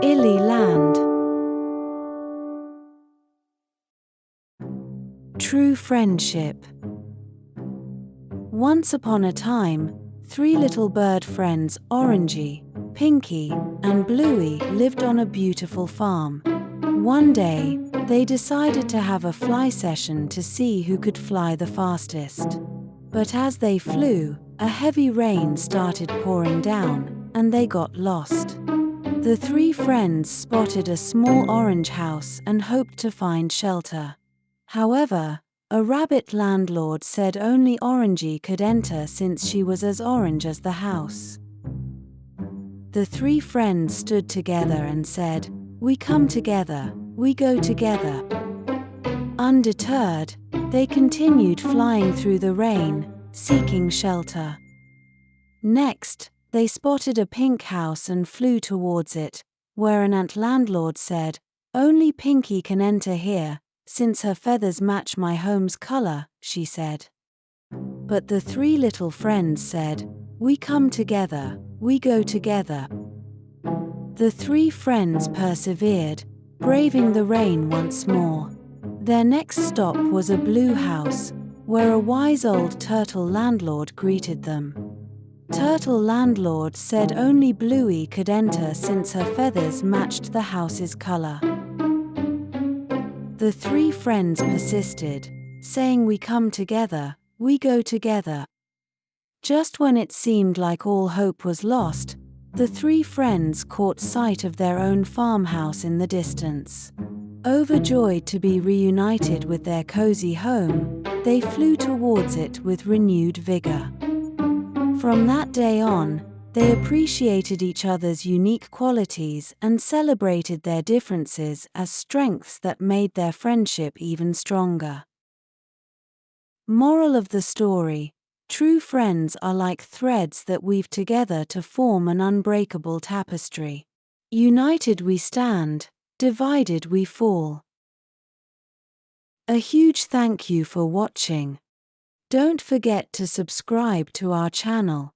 Illy Land. True friendship. Once upon a time, 3 little bird friends, Orangey, Pinky, and Bluey, lived on a beautiful farm. One day, they decided to have a fly session to see who could fly the fastest. But as they flew, a heavy rain started pouring down, and they got lost. The 3 friends spotted a small orange house and hoped to find shelter. However, a rabbit landlord said only Orangey could enter since she was as orange as the house. The 3 friends stood together and said, "We come together, we go together." Undeterred, they continued flying through the rain, seeking shelter. Next, they spotted a pink house and flew towards it, where an ant landlord said, "Only Pinky can enter here, since her feathers match my home's color," she said. But the 3 little friends said, "We come together, we go together." The 3 friends persevered, braving the rain once more. Their next stop was a blue house, where a wise old turtle landlord greeted them. Turtle landlord said only Bluey could enter since her feathers matched the house's color. The 3 friends persisted, saying, "We come together, we go together." Just when it seemed like all hope was lost, the 3 friends caught sight of their own farmhouse in the distance. Overjoyed to be reunited with their cozy home, they flew towards it with renewed vigor. From that day on, they appreciated each other's unique qualities and celebrated their differences as strengths that made their friendship even stronger. Moral of the story: true friends are like threads that weave together to form an unbreakable tapestry. United we stand, divided we fall. A huge thank you for watching. Don't forget to subscribe to our channel.